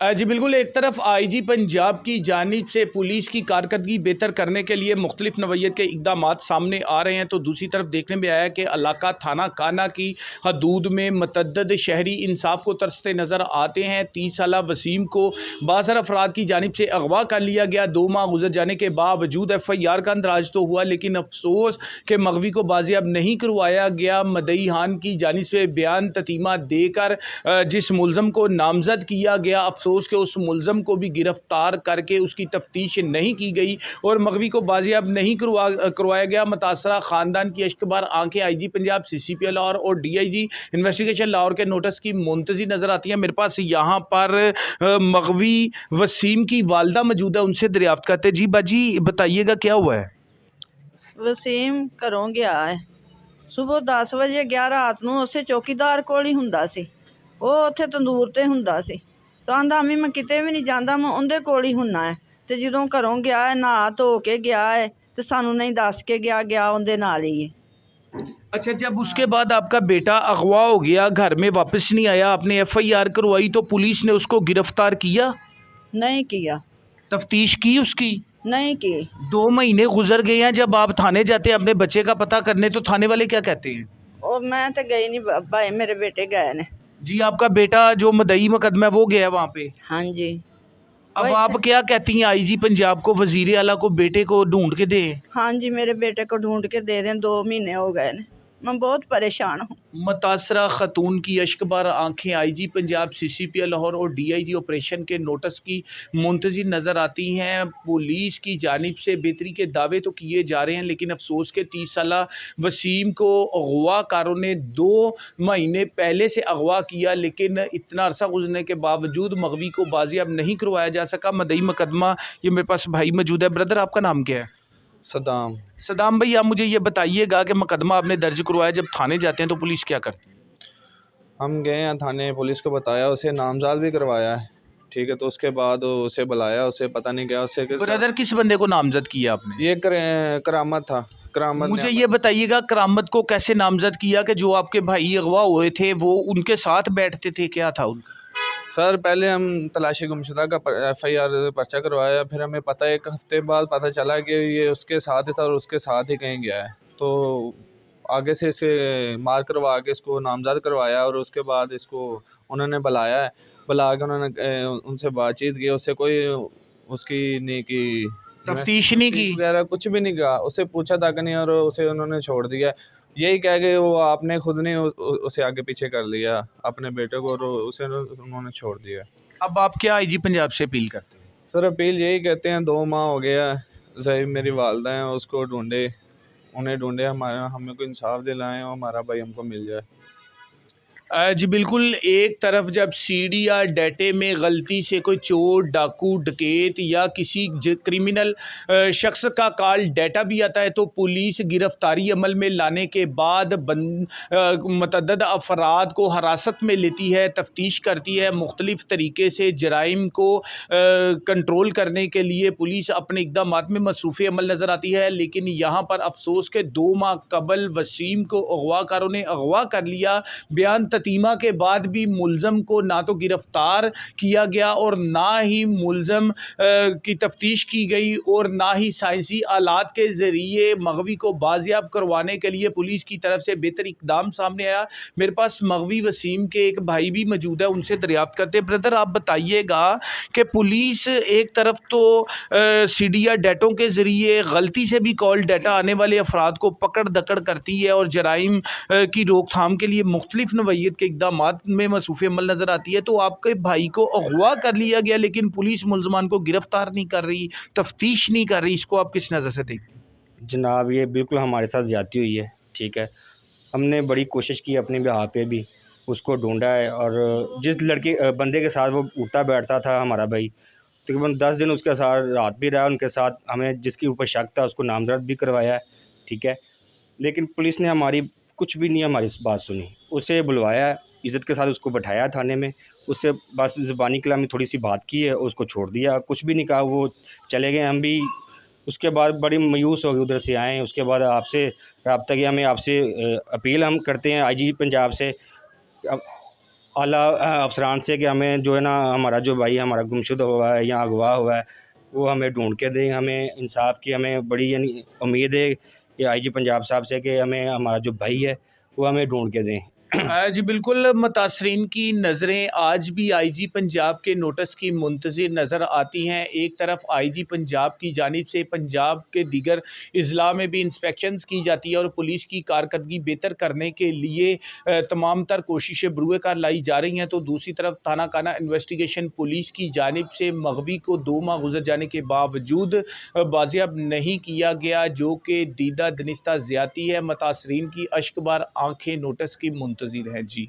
जी बिल्कुल, एक तरफ आईजी पंजाब की जानिब से पुलिस की कारकर्दगी बेहतर करने के लिए मुख्तलिफ नवैयत के इकदामात सामने आ रहे हैं, तो दूसरी तरफ देखने में आया कि इलाका थाना काना की हदूद में मतअद्दद शहरी इंसाफ को तरसते नज़र आते हैं। 30 साला वसीम को बाज़र अफराद की जानिब से अगवा कर लिया गया। 2 माह गुजर जाने के बावजूद FIR का अंदराज तो हुआ, लेकिन अफसोस के मगवी को बाजियाब नहीं करवाया गया। मदई खान की जानिब से बयान ततीमा देकर जिस मुलज़म को नामजद किया गया, अफसोस के उस मुलज़म को भी गिरफ्तार करके उसकी तफ्तीश नहीं की गई और मगवी को बाजियाब नहीं करवाया गया। मुतासरा ख़ानदान की अश्कबार आंखें IG पंजाब, CCP लाहौर और DIG इन्वेस्टिगेशन लाहौर के नोटिस की मुंतज़िर नज़र आती है। मेरे पास यहाँ पर मगवी वसीम की वालदा मौजूद है, उनसे दरियाफ्त करते। जी बाजी बताइएगा क्या हुआ है? ਵਸੀਮ ਘਰੋਂ ਗਿਆ ਹੈ। ਸਵੇਰ 10 ਵਜੇ ਗਿਆ, ਰਾਤ ਨੂੰ ਉਸੇ ਚੌਕੀਦਾਰ ਕੋਲ ਹੀ ਹੁੰਦਾ ਸੀ। ਉਹ ਉੱਥੇ ਤੰਦੂਰ ਤੇ ਹੁੰਦਾ ਸੀ। ਤਾਂ ਆਂਦਾ ਮੈਂ ਕਿਤੇ ਵੀ ਨਹੀਂ ਜਾਂਦਾ, ਮੈਂ ਉਹਦੇ ਕੋਲ ਹੀ ਹੁੰਨਾ ਹੈ। ਤੇ ਜਦੋਂ ਘਰੋਂ ਗਿਆ ਹੈ, ਨਹਾ ਧੋ ਕੇ ਗਿਆ ਹੈ ਤੇ ਸਾਨੂੰ ਨਹੀਂ ਦੱਸ ਕੇ ਗਿਆ ਉਹਦੇ ਨਾਲ ਹੀ ਹੈ। अच्छा, जब उसके बाद आपका बेटा अगवा हो गया, घर में वापस नहीं आया, आपने FIR करवाई तो पुलिस ने उसको गिरफ्तार किया? नहीं किया। तफ्तीश की उसकी? नहीं की। 2 महीने गुजर गए हैं, जब आप थाने जाते हैं अपने बच्चे का पता करने तो थाने वाले क्या कहते हैं? और मैं तो गई नहीं भाई, मेरे बेटे गए ने। जी, आपका बेटा जो मदई मुकदमा है वो गया वहाँ पे। हाँ जी। अब आप क्या कहती हैं IG पंजाब को, वजीर आला को बेटे को ढूंढ के दें? हाँ जी, मेरे बेटे को ढूंढ के दे दें। 2 महीने हो गए ने, मैं बहुत परेशान हूँ। मुतासरा खतून की अश्कबार आंखें IG पंजाब, CCP लाहौर और DIG ऑपरेशन के नोटिस की मुंतज़िर नज़र आती हैं। पुलिस की जानिब से बेहतरी के दावे तो किए जा रहे हैं, लेकिन अफसोस के 30 साला वसीम को अगवाकारों ने 2 महीने पहले से अगवा किया, लेकिन इतना अरसा गुजरने के बावजूद मगवी को बाजियाब नहीं करवाया जा सका। मदई मुकदमा, ये मेरे पास भाई मौजूद है। ब्रदर, आपका नाम क्या है? सदाम भाई, आप मुझे ये बताइएगा कि मुकदमा आपने दर्ज करवाया, जब थाने जाते हैं तो पुलिस क्या करती है? हम गए हैं थाने, पुलिस को बताया, उसे नामजद भी करवाया है, ठीक है। तो उसके बाद उसे बुलाया, उसे पता नहीं क्या उसे ब्रदर, किस बंदे को नामजद किया आपने? ये करामत था। करामत मुझे ये बताइएगा, करामत को कैसे नामजद किया कि जो आपके भाई अगवा हुए थे वो उनके साथ बैठते थे, क्या था उनका? सर, पहले हम तलाशी गुमशुदा का FIR पर्चा करवाया, फिर हमें पता 1 हफ्ते बाद पता चला कि ये उसके साथ ही था और उसके साथ ही कहीं गया है। तो आगे से इसे मार करवा के इसको नामजद करवाया और उसके बाद इसको उन्होंने बुलाया है। बुला के उन्होंने उनसे बातचीत की, उससे कोई उसकी नहीं की, तफ्तीश नहीं की वगैरह कुछ भी नहीं कहा, उससे पूछा तक नहीं और उसे उन्होंने छोड़ दिया। यही कह के वो आपने खुद ने उसे आगे पीछे कर लिया अपने बेटे को और उसे उन्होंने छोड़ दिया। अब आप क्या IG पंजाब से अपील करते हैं? सर, अपील यही कहते हैं, 2 माह हो गया ज़हीब मेरी वालदा हैं, उसको ढूंढे, उन्हें ढूंढे, हमें को इंसाफ दिलाएं और हमारा भाई हमको मिल जाए। जी बिल्कुल, एक तरफ जब CD या डाटे में गलती से कोई चोर, डाकू, डकैत या किसी क्रिमिनल शख्स का कॉल डाटा भी आता है तो पुलिस गिरफ्तारी अमल में लाने के बाद मतअद्दद अफराद को हिरासत में लेती है, तफ्तीश करती है। मुख्तलिफ तरीके से जराइम को कंट्रोल करने के लिए पुलिस अपने इक़दामात में मसरूफ़ अमल नज़र आती है, लेकिन यहाँ पर अफसोस के 2 माह कबल वसीम को अगवाकारों ने अगवा कर लिया। बयान ततीमा के बाद भी मुलज़म को ना तो गिरफ़्तार किया गया और ना ही मुलज़म की तफ्तीश की गई और ना ही साइंसी आलात के ज़रिए मगवी को बाजियाब करवाने के लिए पुलिस की तरफ से बेहतर इक़दाम सामने आया। मेरे पास मगवी वसीम के एक भाई भी मौजूद है, उनसे दरियाफ्त करते हैं। ब्रदर, आप बताइएगा कि पुलिस एक तरफ तो CD या डाटों के ज़रिए गलती से भी कॉल डाटा आने वाले अफराद को पकड़ दकड़ करती है और जराइम की रोकथाम के लिए मुख्तलिफ नवैयत के इक़दामात में मसरूफ़ अमल नज़र आती है, तो आपके भाई को अगवा कर लिया गया लेकिन पुलिस मुलज़मान को गिरफ़्तार नहीं कर रही, तफ्तीश नहीं कर रही, इसको आप किस नज़र से देखते हैं? जनाब, ये बिल्कुल हमारे साथ ज़्यादती हुई है, ठीक है। हमने बड़ी कोशिश की अपने बिहाफ़ पे भी, उसको ढूंढा है और जिस बंदे के साथ वो उठता बैठता था हमारा भाई, तकरीबन 10 दिन उसके साथ रात भी रहा उनके साथ। हमें जिसके ऊपर शक था उसको नामज़द भी करवाया है, ठीक है। लेकिन पुलिस ने हमारी कुछ भी नहीं हमारी बात सुनी। उसे बुलवाया, इज़्ज़त के साथ उसको बैठाया थाने में, उससे बस ज़बानी कलामी थोड़ी सी बात की है, उसको छोड़ दिया, कुछ भी नहीं कहा, वो चले गए। हम भी उसके बाद बड़ी मायूस हो गए, उधर से आए। उसके बाद आपसे रब्ता किया, हमें आपसे अपील हम करते हैं IG पंजाब से। अब आला अफसरान से कि हमें जो है ना हमारा जो भाई हमारा गुमशुदा हुआ है या अगवा हुआ है वो हमें ढूंढ के दें, हमें इंसाफ की हमें बड़ी यानी उम्मीद है कि आईजी पंजाब साहब से कि हमें हमारा जो भाई है वो हमें ढूंढ के दें। जी बिल्कुल, मुतासरीन की नज़रें आज भी आईजी पंजाब के नोटिस की मुंतज़िर नज़र आती हैं। एक तरफ आईजी पंजाब की जानिब से पंजाब के दीगर अज़ला में भी इंस्पेक्शंस की जाती है और पुलिस की कारकर्दगी बेहतर करने के लिए तमाम तर कोशिशें बरूए कार लाई जा रही हैं, तो दूसरी तरफ थाना काना इन्वेस्टिगेशन पुलिस की जानिब से मगवी को 2 माह गुजर जाने के बावजूद बाजियाब नहीं किया गया, जो कि दीदा दनिस्ता ज़्यादती है। मुतासरीन की अश्कबार आँखें नोटिस की मुंतज़िर हैं। जी।